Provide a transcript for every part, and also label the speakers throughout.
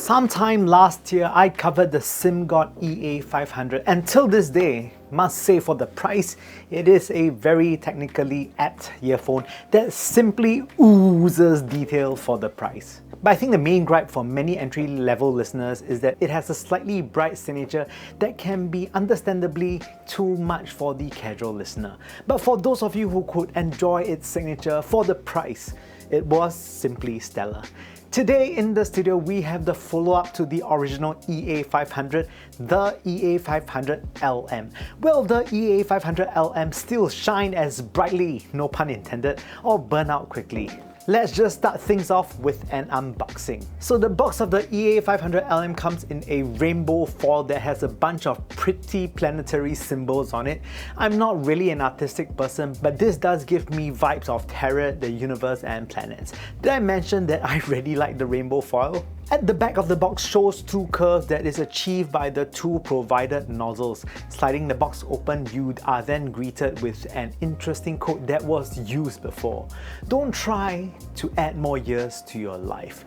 Speaker 1: Sometime last year, I covered the Simgot EA500, and till this day, must say for the price, it is a very technically apt earphone that simply oozes detail for the price. But I think the main gripe for many entry-level listeners is that it has a slightly bright signature that can be understandably too much for the casual listener. But for those of you who could enjoy its signature for the price, it was simply stellar. Today in the studio, we have the follow-up to the original EA500, the EA500LM. Will the EA500LM still shine as brightly, no pun intended, or burn out quickly? Let's just start things off with an unboxing. So the box of the EA500LM comes in a rainbow foil that has a bunch of pretty planetary symbols on it. I'm not really an artistic person, but this does give me vibes of terror, the universe, and planets. Did I mention that I really like the rainbow foil? At the back of the box shows two curves that is achieved by the two provided nozzles. Sliding the box open, you are then greeted with an interesting code that was used before. Don't try to add more years to your life.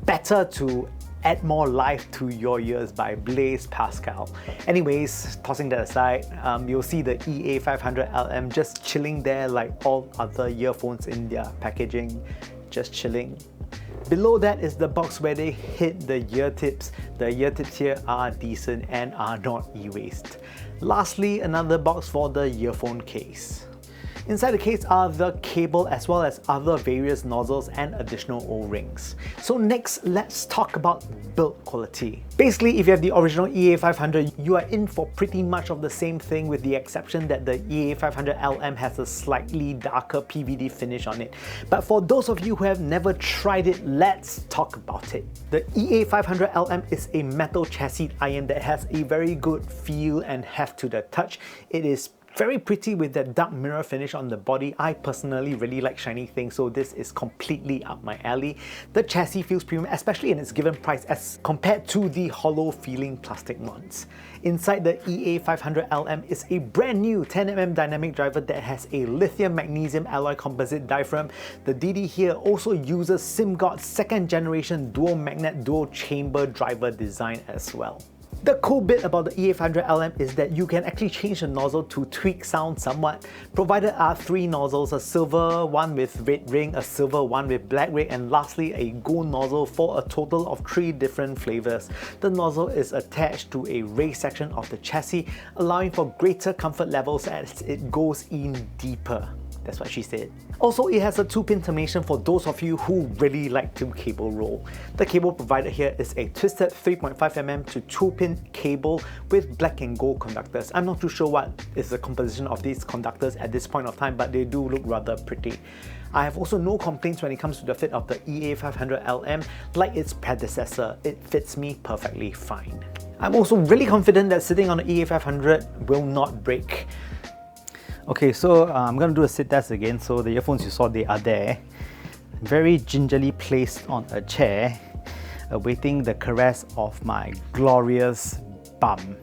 Speaker 1: Better to add more life to your years by Blaise Pascal. Anyways, tossing that aside, you'll see the EA500LM just chilling there like all other earphones in their packaging, just chilling. Below that is the box where they hid the ear tips. The ear tips here are decent and are not erased. Lastly, another box for the earphone case. Inside the case are the cable as well as other various nozzles and additional O-rings. So next, let's talk about build quality. Basically, if you have the original EA500, you are in for pretty much of the same thing with the exception that the EA500LM has a slightly darker PVD finish on it. But for those of you who have never tried it, let's talk about it. The EA500LM is a metal chassis iron that has a very good feel and heft to the touch. It is very pretty with that dark mirror finish on the body. I personally really like shiny things, so this is completely up my alley. The chassis feels premium, especially in its given price as compared to the hollow feeling plastic ones. Inside the EA500LM is a brand new 10mm dynamic driver that has a lithium magnesium alloy composite diaphragm. The DD here also uses Simgot's second generation dual magnet dual chamber driver design as well. The cool bit about the EA500LM is that you can actually change the nozzle to tweak sound somewhat. Provided are three nozzles, a silver one with red ring, a silver one with black ring, and lastly a gold nozzle for a total of 3 different flavors. The nozzle is attached to a raised section of the chassis, allowing for greater comfort levels as it goes in deeper. That's what she said. Also, it has a 2-pin termination for those of you who really like to cable roll. The cable provided here is a twisted 3.5mm to 2-pin cable with black and gold conductors. I'm not too sure what is the composition of these conductors at this point of time, but they do look rather pretty. I have also no complaints when it comes to the fit of the EA500LM. Like its predecessor, it fits me perfectly fine. I'm also really confident that sitting on the EA500 will not break. Okay, so I'm going to do a sit test again. So the earphones you saw, they are there, very gingerly placed on a chair, awaiting the caress of my glorious bum.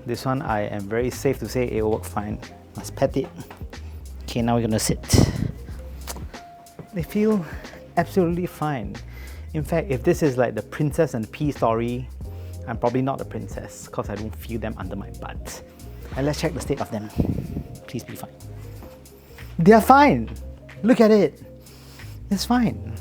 Speaker 1: This one I am very safe to say it will work fine. Let's pet it. Okay, now we're going to sit. They feel absolutely fine. In fact, if this is like the Princess and Pea story, I'm probably not a princess because I don't feel them under my butt. And let's check the state of them. Please be fine. They are fine! Look at it! It's fine.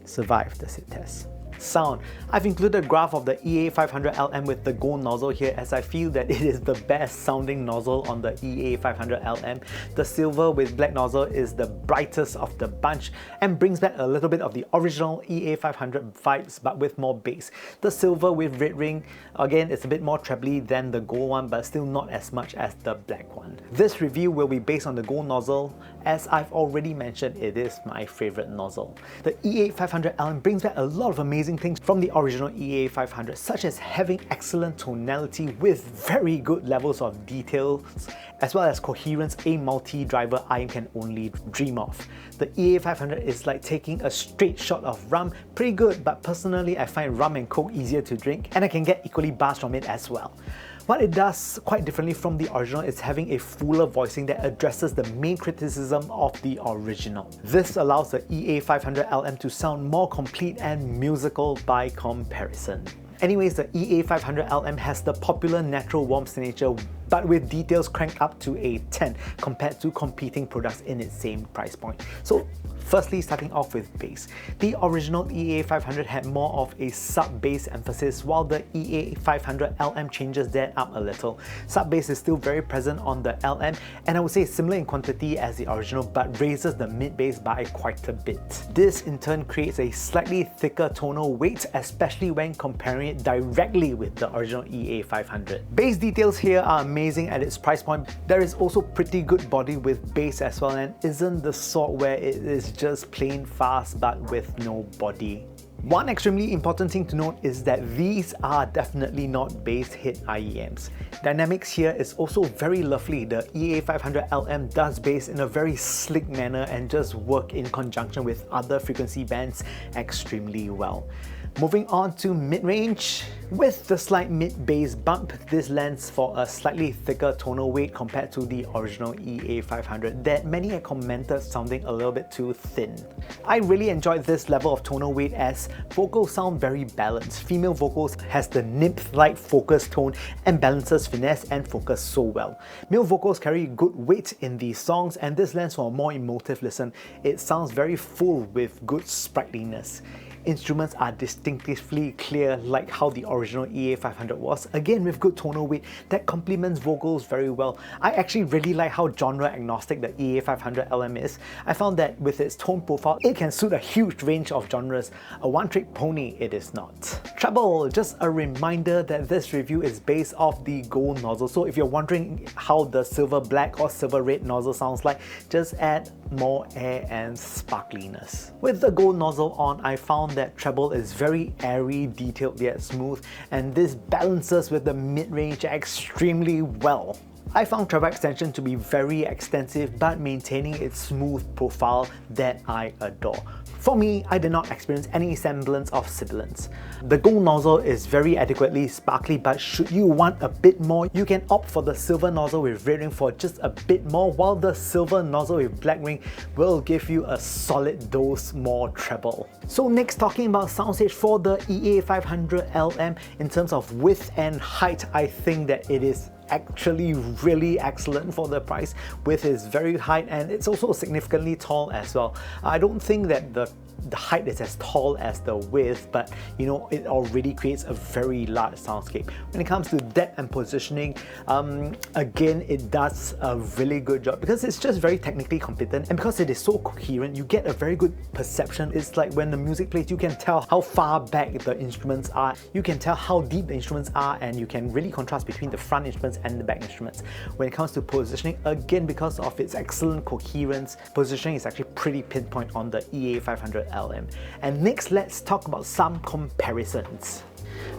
Speaker 1: Survived the sit test. Sound. I've included a graph of the EA500LM with the gold nozzle here as I feel that it is the best sounding nozzle on the EA500LM. The silver with black nozzle is the brightest of the bunch and brings back a little bit of the original EA500 vibes but with more bass. The silver with red ring, again, it's a bit more trebly than the gold one but still not as much as the black one. This review will be based on the gold nozzle. As I've already mentioned, it is my favorite nozzle. The EA500LM brings back a lot of amazing things from the original EA500, such as having excellent tonality with very good levels of details, as well as coherence a multi-driver iron can only dream of. The EA500 is like taking a straight shot of rum, pretty good, but personally I find rum and coke easier to drink and I can get equally buzzed from it as well. What it does quite differently from the original is having a fuller voicing that addresses the main criticism of the original. This allows the EA500LM to sound more complete and musical by comparison. Anyways, the EA500LM has the popular natural warm signature, but with details cranked up to a 10 compared to competing products in its same price point. So firstly, starting off with bass. The original EA500 had more of a sub-bass emphasis, while the EA500LM changes that up a little. Sub-bass is still very present on the LM, and I would say similar in quantity as the original, but raises the mid-bass by quite a bit. This in turn creates a slightly thicker tonal weight, especially when comparing it directly with the original EA500. Bass details here are amazing at its price point. There is also pretty good body with bass as well, and isn't the sort where it is just plain fast but with no body. One extremely important thing to note is that these are definitely not bass hit IEMs. Dynamics here is also very lovely. The EA500LM does bass in a very slick manner and just work in conjunction with other frequency bands extremely well. Moving on to mid-range. With the slight mid-bass bump, this lends for a slightly thicker tonal weight compared to the original EA500 that many had commented sounding a little bit too thin. I really enjoyed this level of tonal weight as vocals sound very balanced. Female vocals has the nymph-like focus tone and balances finesse and focus so well. Male vocals carry good weight in these songs, and this lends for a more emotive listen. It sounds very full with good sprightliness. Instruments are distinctively clear like how the original EA500 was, again with good tonal weight that complements vocals very well. I actually really like how genre agnostic the EA500LM is. I found that with its tone profile, it can suit a huge range of genres. A one-trick pony it is not. Treble, just a reminder that this review is based off the gold nozzle, so if you're wondering how the silver black or silver red nozzle sounds like, just add more air and sparkliness. With the gold nozzle on, I found that treble is very airy, detailed yet smooth, and this balances with the mid-range extremely well. I found treble extension to be very extensive but maintaining its smooth profile that I adore. For me, I did not experience any semblance of sibilance. The gold nozzle is very adequately sparkly, but should you want a bit more, you can opt for the silver nozzle with red ring for just a bit more, while the silver nozzle with black ring will give you a solid dose more treble. So next, talking about soundstage for the EA500LM, in terms of width and height, I think that it is actually really excellent for the price. Width is very high and it's also significantly tall as well. I don't think that the height is as tall as the width, but you know, it already creates a very large soundscape. When it comes to depth and positioning, again, it does a really good job because it's just very technically competent, and because it is so coherent, you get a very good perception. It's like when the music plays, you can tell how far back the instruments are, you can tell how deep the instruments are, and you can really contrast between the front instruments and the back instruments. When it comes to positioning, again, because of its excellent coherence, positioning is actually pretty pinpoint on the EA500LM. And next, let's talk about some comparisons.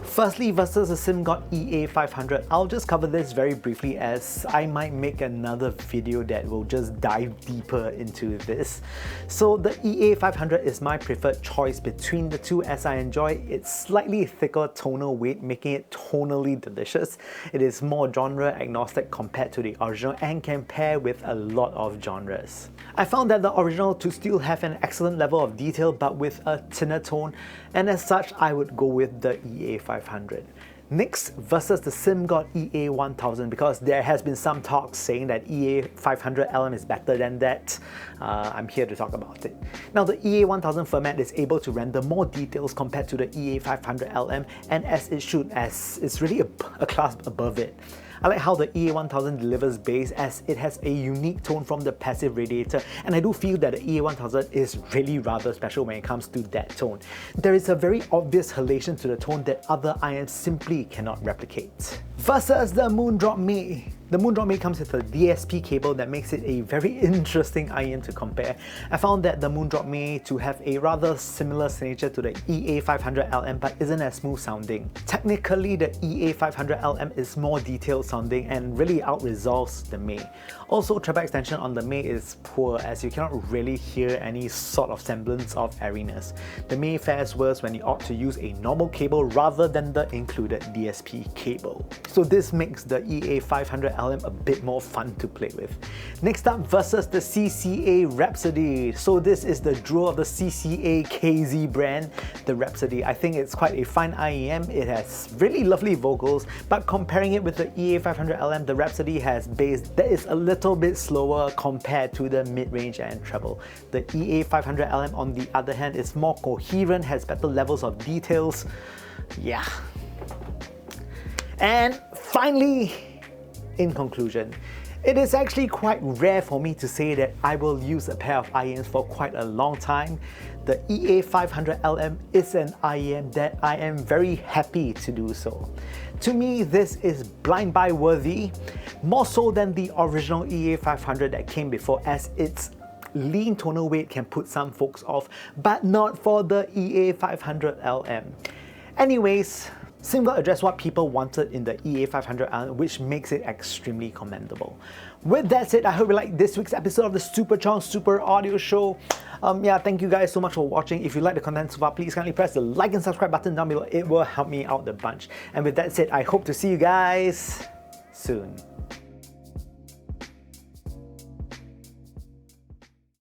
Speaker 1: Firstly, versus the Simgot EA500, I'll just cover this very briefly as I might make another video that will just dive deeper into this. So the EA500 is my preferred choice between the two, as I enjoy its slightly thicker tonal weight, making it tonally delicious. It is more genre agnostic compared to the original and can pair with a lot of genres. I found that the original to still have an excellent level of detail but with a thinner tone, and as such I would go with the EA500. Next, versus the Simgot EA1000, because there has been some talk saying that EA500LM is better than that. I'm here to talk about it. Now, the EA1000 format is able to render more details compared to the EA500LM, and as it should, as it's really a class above it. I like how the EA1000 delivers bass as it has a unique tone from the passive radiator, and I do feel that the EA1000 is really rather special when it comes to that tone. There is a very obvious halation to the tone that other IMs simply cannot replicate. Versus the Moondrop May. The Moondrop May comes with a DSP cable that makes it a very interesting IEM to compare. I found that the Moondrop May to have a rather similar signature to the EA500LM but isn't as smooth sounding. Technically, the EA500LM is more detailed sounding and really out-resolves the May. Also, treble extension on the May is poor as you cannot really hear any sort of semblance of airiness. The May fares worse when you opt to use a normal cable rather than the included DSP cable. So this makes the EA500LM a bit more fun to play with. Next up, versus the CCA Rhapsody. So this is the jewel of the CCA KZ brand, the Rhapsody. I think it's quite a fun IEM. It has really lovely vocals, but comparing it with the EA500LM, the Rhapsody has bass that is a little bit slower compared to the mid-range and treble. The EA500LM on the other hand is more coherent, has better levels of details. Yeah. And finally, in conclusion, it is actually quite rare for me to say that I will use a pair of IEMs for quite a long time. The EA500LM is an IEM that I am very happy to do so. To me, this is blind buy worthy, more so than the original EA500 that came before, as its lean tonal weight can put some folks off, but not for the EA500LM. Anyways, Simgot addressed what people wanted in the EA500LM, which makes it extremely commendable. With that said, I hope you liked this week's episode of the Super Chong Super Audio Show. Yeah, thank you guys so much for watching. If you like the content so far, please kindly press the like and subscribe button down below. It will help me out a bunch. And with that said, I hope to see you guys soon.